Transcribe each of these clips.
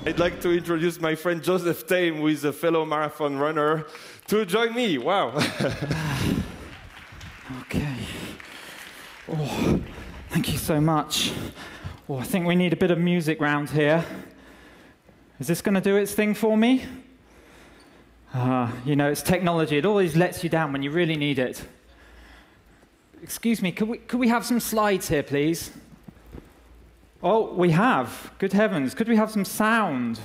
I'd like to introduce my friend Joseph Tame, who is a fellow marathon runner, to join me. Wow. Okay. Oh, thank you so much. Oh, I think we need a bit of music round here. Is this going to do its thing for me? You know, it's technology. It always lets you down when you really need it. Excuse me, could we have some slides here, please? Oh, we have. Good heavens. Could we have some sound?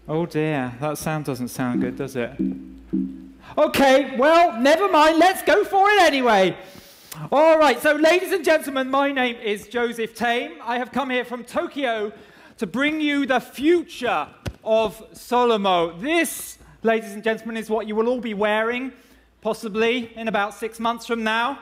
Oh dear, that sound doesn't sound good, does it? Okay, well, never mind. Let's go for it anyway. All right, so ladies and gentlemen, my name is Joseph Tame. I have come here from Tokyo to bring you the future of Solomo. This, ladies and gentlemen, is what you will all be wearing, possibly in about 6 months from now.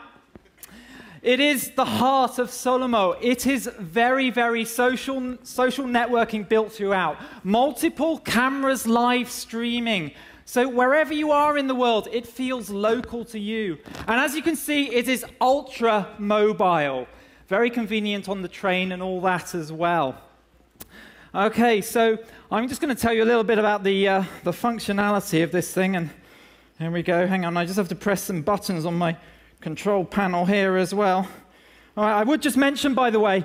It is the heart of Solomo. It is very, very social networking built throughout. Multiple cameras live streaming. So wherever you are in the world, it feels local to you. And as you can see, it is ultra mobile. Very convenient on the train and all that as well. Okay, so I'm just going to tell you a little bit about the functionality of this thing. And here we go. Hang on, I just have to press some buttons on my control panel here as well. All right, I would just mention, by the way,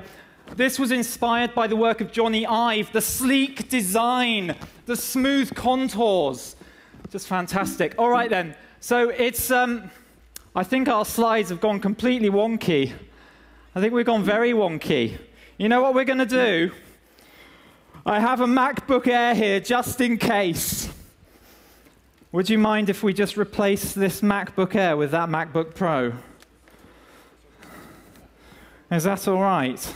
this was inspired by the work of Johnny Ive, the sleek design, the smooth contours. Just fantastic. All right, then. So it's, I think our slides have gone completely wonky. I think we've gone very wonky. You know what we're going to do? I have a MacBook Air here just in case. Would you mind if we just replace this MacBook Air with that MacBook Pro? Is that all right?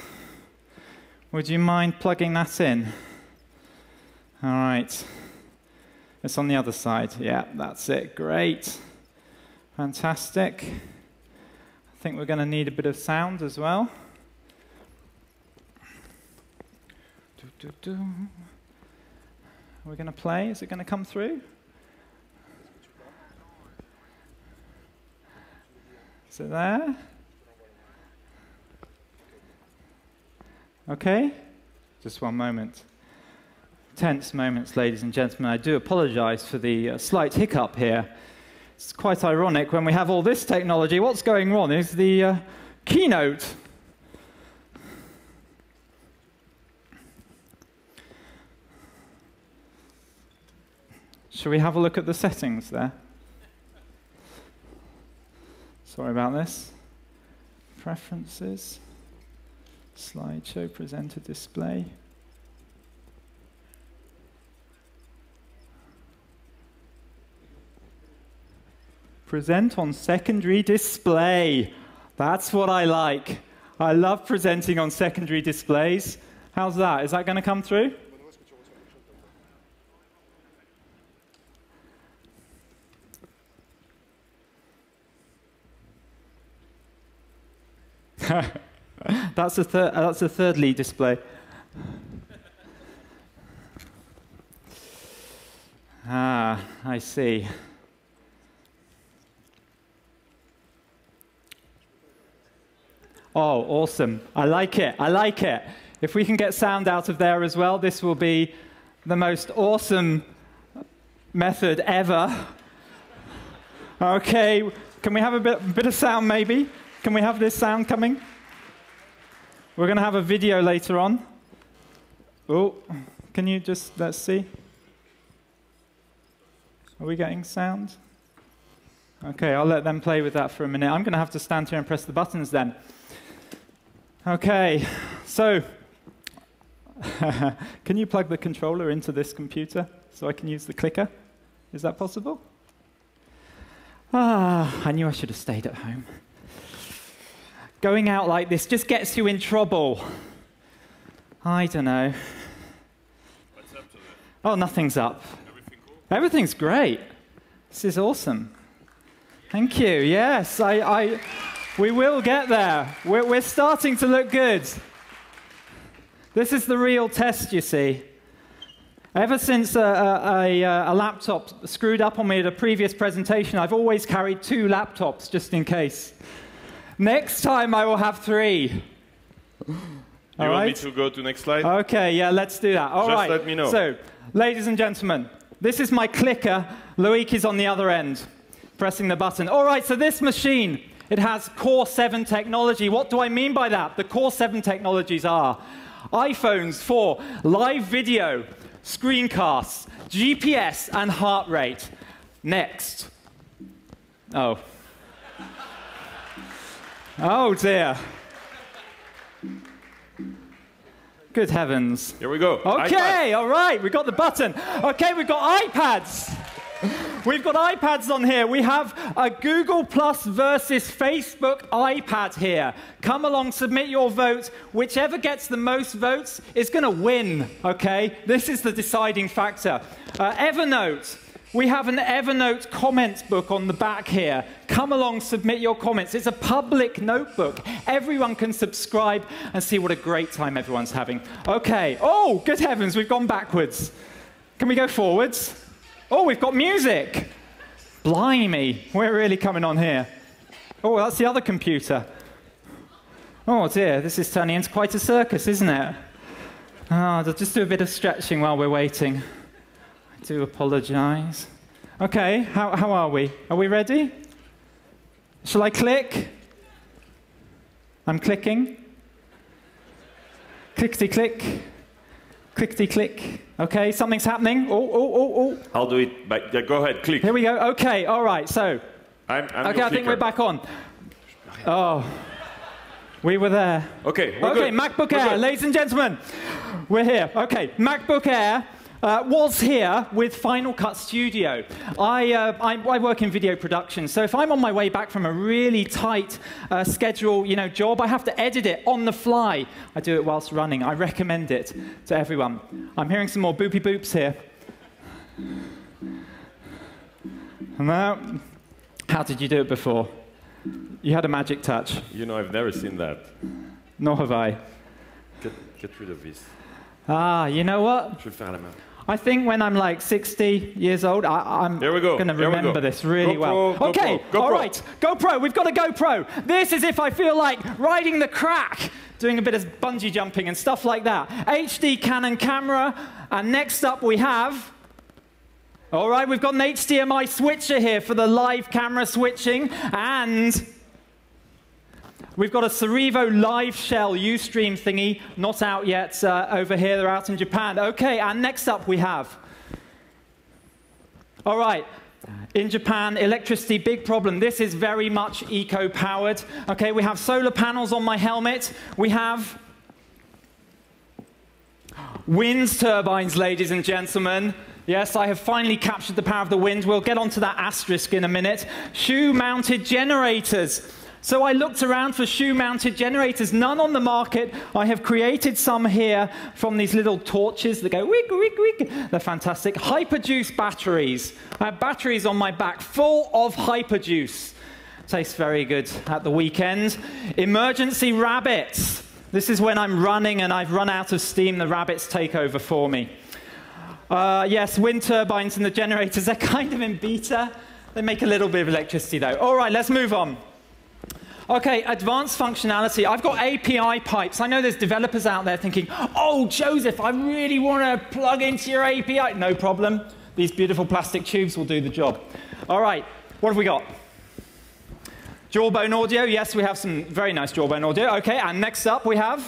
Would you mind plugging that in? All right. It's on the other side. Yeah, that's it. Great. Fantastic. I think we're going to need a bit of sound as well. We're going to play. Is it going to come through? Is it there? Okay. Just one moment. Tense moments, ladies and gentlemen. I do apologize for the slight hiccup here. It's quite ironic when we have all this technology. What's going on is the keynote. Shall we have a look at the settings there? Sorry about this. Preferences. Slideshow, presenter display. Present on secondary display. That's what I like. I love presenting on secondary displays. How's that? Is that going to come through? That's a third lead display. Ah, I see. Oh, awesome. I like it. I like it. If we can get sound out of there as well, this will be the most awesome method ever. Okay, can we have a bit of sound maybe? Can we have this sound coming? We're going to have a video later on. Oh, can you just, let's see. Are we getting sound? Okay, I'll let them play with that for a minute. I'm going to have to stand here and press the buttons then. Okay, so can you plug the controller into this computer so I can use the clicker? Is that possible? Ah, I knew I should have stayed at home. Going out like this just gets you in trouble. I don't know. What's up to that? Oh, nothing's up. Everything cool? Everything's great. This is awesome. Thank you. Yes, we will get there. We're starting to look good. This is the real test, you see. Ever since a laptop screwed up on me at a previous presentation, I've always carried 2 laptops just in case. Next time I will have 3. You want me to go to next slide? Okay, yeah, let's do that. All right. Just let me know. So, ladies and gentlemen, this is my clicker. Loic is on the other end, pressing the button. All right, so this machine, it has Core 7 technology. What do I mean by that? The Core 7 technologies are iPhones for live video, screencasts, GPS, and heart rate. Next. Oh. Oh, dear. Good heavens. Here we go. Okay, all right, we got the button. Okay, we've got iPads. We've got iPads on here. We have a Google Plus versus Facebook iPad here. Come along, submit your vote. Whichever gets the most votes is going to win, okay? This is the deciding factor. Evernote. We have an Evernote comments book on the back here. Come along, submit your comments. It's a public notebook. Everyone can subscribe and see what a great time everyone's having. Okay. Oh, good heavens, we've gone backwards. Can we go forwards? Oh, we've got music. Blimey, we're really coming on here. Oh, that's the other computer. Oh dear, this is turning into quite a circus, isn't it? Oh, I'll just do a bit of stretching while we're waiting. I do apologize. Okay, how are we? Are we ready? Shall I click? I'm clicking. Clickety-click. Clickety-click. Okay, something's happening. Oh. I'll do it. Yeah, go ahead, click. Here we go. Okay, all right, so. I'm okay, I think we're back on. Oh, we were there. Okay, we're okay, good. MacBook We're Air, good. ladies and gentlemen. We're here. Okay, MacBook Air. Was here with Final Cut Studio. I work in video production, so if I'm on my way back from a really tight schedule, job, I have to edit it on the fly. I do it whilst running. I recommend it to everyone. I'm hearing some more boopy boops here. No. How did you do it before? You had a magic touch. I've never seen that. Nor have I. Get rid of this. Ah, you know what? Je vais le faire à la main. I think when I'm like 60 years old, I'm going to remember this really well. Okay, all right, GoPro, we've got a GoPro. This is if I feel like riding the crack, doing a bit of bungee jumping and stuff like that. HD Canon camera, and next up we have, all right, we've got an HDMI switcher here for the live camera switching, and we've got a Cerevo live shell Ustream thingy, not out yet over here, they're out in Japan. Okay, and next up we have, all right, in Japan, electricity, big problem. This is very much eco-powered. Okay, we have solar panels on my helmet. We have wind turbines, ladies and gentlemen. Yes, I have finally captured the power of the wind. We'll get onto that asterisk in a minute. Shoe-mounted generators. So I looked around for shoe-mounted generators, none on the market. I have created some here from these little torches that go wig, wig, wig. They're fantastic. Hyperjuice batteries. I have batteries on my back full of Hyperjuice. Tastes very good at the weekend. Emergency rabbits. This is when I'm running and I've run out of steam, the rabbits take over for me. Yes, wind turbines and the generators, they're kind of in beta. They make a little bit of electricity though. All right, let's move on. Okay, advanced functionality. I've got API pipes. I know there's developers out there thinking, oh, Joseph, I really want to plug into your API. No problem. These beautiful plastic tubes will do the job. All right, what have we got? Jawbone audio. Yes, we have some very nice jawbone audio. Okay, and next up we have...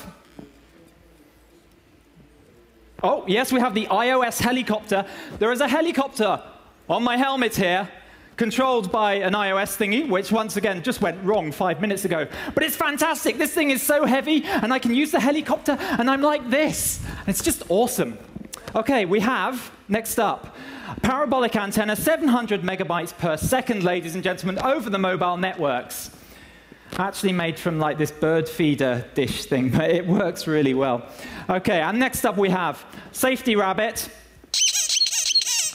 Oh, yes, we have the iOS helicopter. There is a helicopter on my helmet here, controlled by an iOS thingy, which once again just went wrong 5 minutes ago. But it's fantastic. This thing is so heavy, and I can use the helicopter, and I'm like this. It's just awesome. Okay, we have, next up, parabolic antenna, 700 megabytes per second, ladies and gentlemen, over the mobile networks. Actually made from like this bird feeder dish thing, but it works really well. Okay, and next up we have safety rabbit.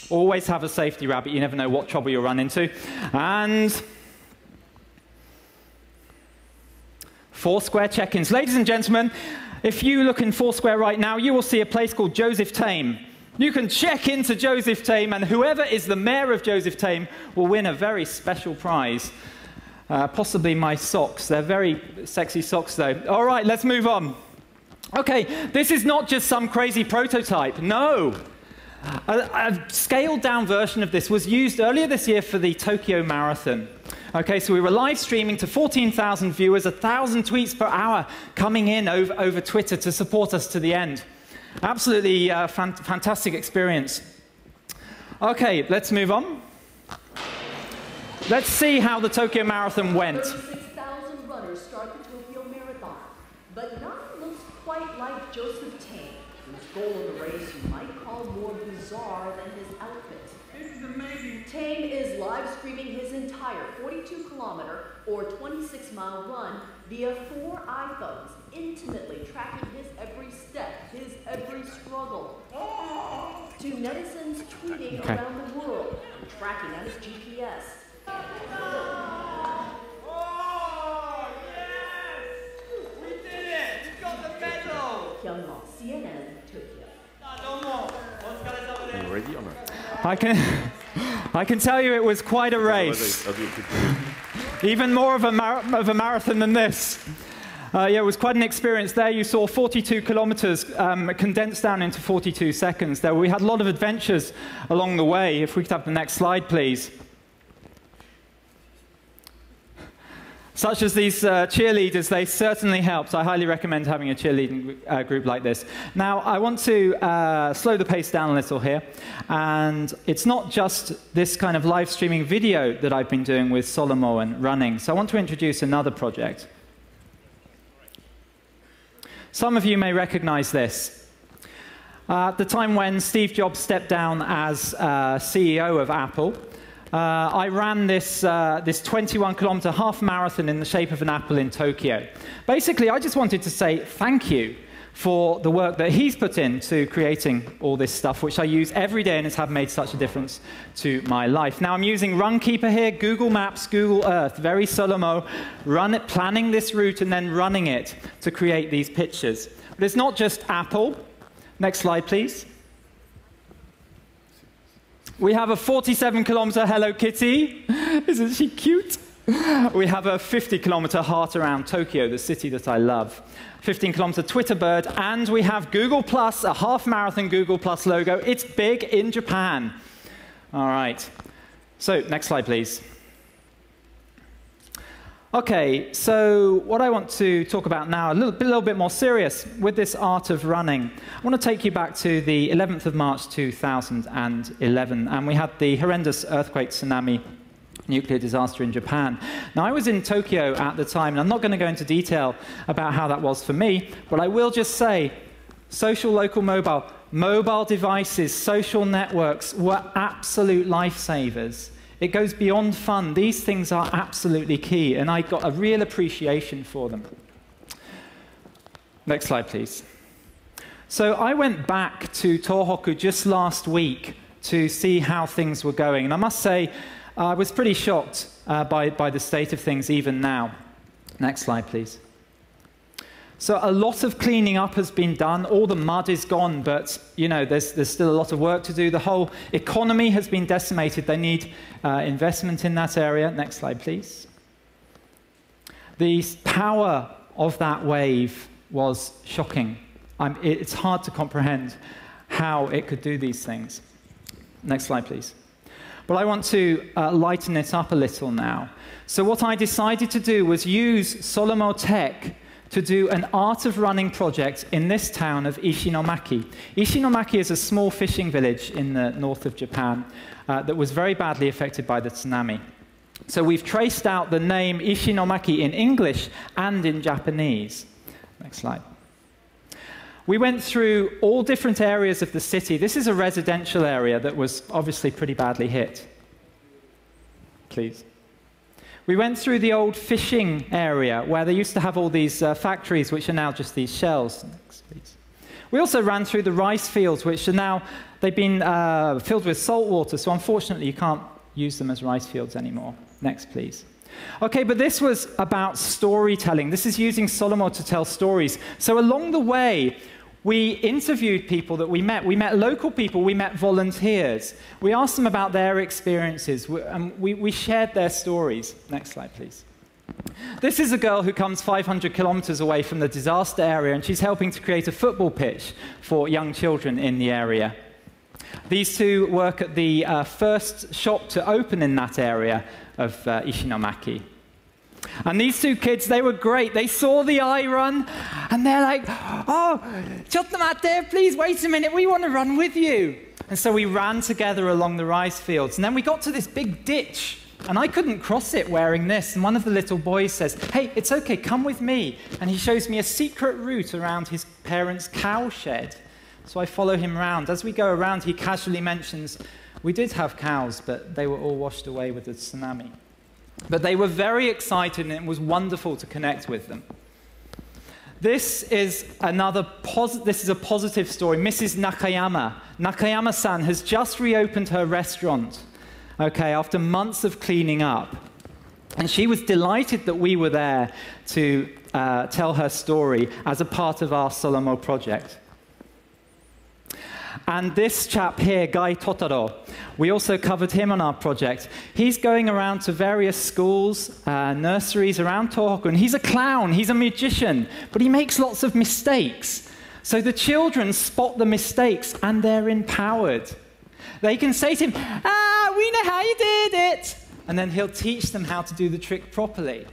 Always have a safety rabbit, you never know what trouble you'll run into. And Foursquare check-ins. Ladies and gentlemen, if you look in Foursquare right now, you will see a place called Joseph Tame. You can check into Joseph Tame, and whoever is the mayor of Joseph Tame will win a very special prize. Possibly my socks. They're very sexy socks, though. All right, let's move on. Okay, this is not just some crazy prototype. No. A scaled-down version of this was used earlier this year for the Tokyo Marathon. Okay, so we were live streaming to 14,000 viewers, 1,000 tweets per hour coming in over Twitter to support us to the end. Absolutely fantastic experience. Okay, let's move on. Let's see how the Tokyo Marathon went. 36,000 runners start the Tokyo Marathon, but nothing looks quite like Joseph Tame, whose goal in the race you might call more bizarre than his outfit. This is amazing. Tame is live streaming his entire 42-kilometer or 26-mile run via 4 iPhones, intimately tracking his every step, his every struggle. To netizens tweeting around the world and tracking out his GPS. Oh, yes! We did it! We got the medal! Hyunmo, CNN, Tokyo. Are you ready or not? I can tell you it was quite a race. Even more of a marathon than this. Yeah, it was quite an experience there. You saw 42 kilometers condensed down into 42 seconds there. We had a lot of adventures along the way. If we could have the next slide, please. Such as these cheerleaders, they certainly helped. I highly recommend having a cheerleading group like this. Now, I want to slow the pace down a little here. And it's not just this kind of live streaming video that I've been doing with Solomo and running. So I want to introduce another project. Some of you may recognize this. At the time when Steve Jobs stepped down as CEO of Apple, I ran this 21-kilometer half marathon in the shape of an apple in Tokyo. Basically, I just wanted to say thank you for the work that he's put into creating all this stuff, which I use every day and has made such a difference to my life. Now, I'm using Runkeeper here, Google Maps, Google Earth, very Solomo, planning this route and then running it to create these pictures. But it's not just Apple. Next slide, please. We have a 47-kilometer Hello Kitty. Isn't she cute? We have a 50-kilometer heart around Tokyo, the city that I love. 15-kilometer Twitter bird. And we have Google+, a half-marathon Google+ logo. It's big in Japan. All right. So next slide, please. OK, so what I want to talk about now, a little bit more serious, with this art of running. I want to take you back to the 11th of March 2011, and we had the horrendous earthquake, tsunami, nuclear disaster in Japan. Now, I was in Tokyo at the time, and I'm not going to go into detail about how that was for me, but I will just say, social, local, mobile devices, social networks were absolute lifesavers. It goes beyond fun. These things are absolutely key, and I got a real appreciation for them. Next slide, please. So I went back to Tohoku just last week to see how things were going, and I must say I was pretty shocked by the state of things even now. Next slide, please. So a lot of cleaning up has been done. All the mud is gone, but you know, there's still a lot of work to do. The whole economy has been decimated. They need investment in that area. Next slide, please. The power of that wave was shocking. It's hard to comprehend how it could do these things. Next slide, please. But I want to lighten it up a little now. So what I decided to do was use Solomo Tech to do an art of running project in this town of Ishinomaki. Ishinomaki is a small fishing village in the north of Japan that was very badly affected by the tsunami. So we've traced out the name Ishinomaki in English and in Japanese. Next slide. We went through all different areas of the city. This is a residential area that was obviously pretty badly hit. Please. We went through the old fishing area where they used to have all these factories, which are now just these shells. Next, please. We also ran through the rice fields, which are now, they've been filled with salt water, so unfortunately you can't use them as rice fields anymore. Next, please. Okay, but this was about storytelling. This is using Solomo to tell stories. So along the way, we interviewed people that we met. We met local people. We met volunteers. We asked them about their experiences, and we shared their stories. Next slide, please. This is a girl who comes 500 kilometers away from the disaster area, and she's helping to create a football pitch for young children in the area. These two work at the first shop to open in that area of Ishinomaki. And these two kids, they were great. They saw the eye run, and they're like, oh, chotto matte, please wait a minute, we want to run with you. And so we ran together along the rice fields, and then we got to this big ditch, and I couldn't cross it wearing this. And one of the little boys says, hey, it's okay, come with me. And he shows me a secret route around his parents' cow shed. So I follow him around. As we go around, he casually mentions, we did have cows, but they were all washed away with the tsunami. But they were very excited, and it was wonderful to connect with them. This is a positive story. Mrs. Nakayama. Nakayama-san has just reopened her restaurant, okay, after months of cleaning up. And she was delighted that we were there to tell her story as a part of our Solomo project. And this chap here, Gai Totaro, we also covered him on our project. He's going around to various schools, nurseries around Tohoku, and he's a clown, he's a magician, but he makes lots of mistakes. So the children spot the mistakes, and they're empowered. They can say to him, we know how you did it, and then he'll teach them how to do the trick properly.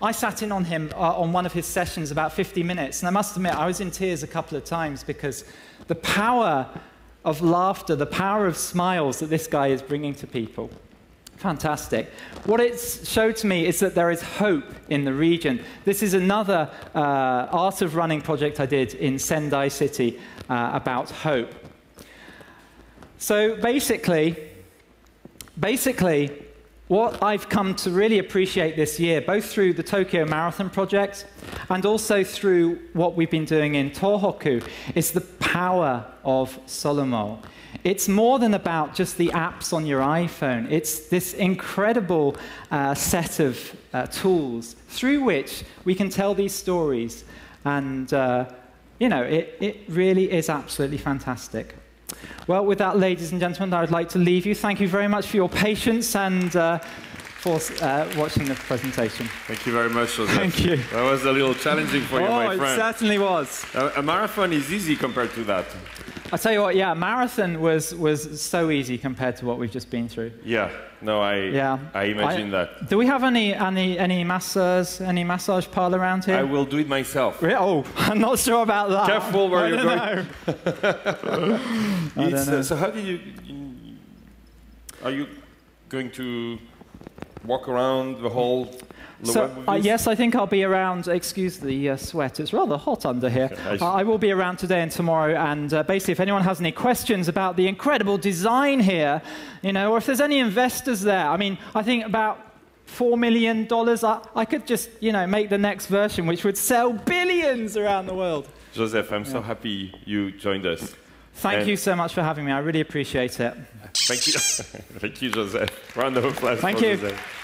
I sat in on him on one of his sessions about 50 minutes, and I must admit, I was in tears a couple of times because the power of laughter, the power of smiles that this guy is bringing to people. Fantastic. What it showed to me is that there is hope in the region. This is another Art of Running project I did in Sendai City about hope. So basically, what I've come to really appreciate this year, both through the Tokyo Marathon project and also through what we've been doing in Tohoku, is the power of Solomo. It's more than about just the apps on your iPhone. It's this incredible set of tools through which we can tell these stories. And, you know, it really is absolutely fantastic. Well, with that, ladies and gentlemen, I would like to leave you. Thank you very much for your patience and for watching the presentation. Thank you very much, Joseph. Thank you. That was a little challenging for you, my friend. It certainly was. A marathon is easy compared to that. I tell you what, yeah, marathon was so easy compared to what we've just been through. Yeah, no, I imagine that. Do we have any massage parlor around here? I will do it myself. Oh, I'm not sure about that. Careful where you're going. So how did you? Are you going to walk around the whole? Yes, I think I'll be around. Excuse the sweat. It's rather hot under here. I will be around today and tomorrow. And basically, if anyone has any questions about the incredible design here, you know, or if there's any investors there, I mean, I think about $4 million, I could just, you know, make the next version, which would sell billions around the world. Joseph, I'm so happy you joined us. Thank you so much for having me. I really appreciate it. Thank you. Thank you, Joseph. Round of applause for Thank you. Joseph.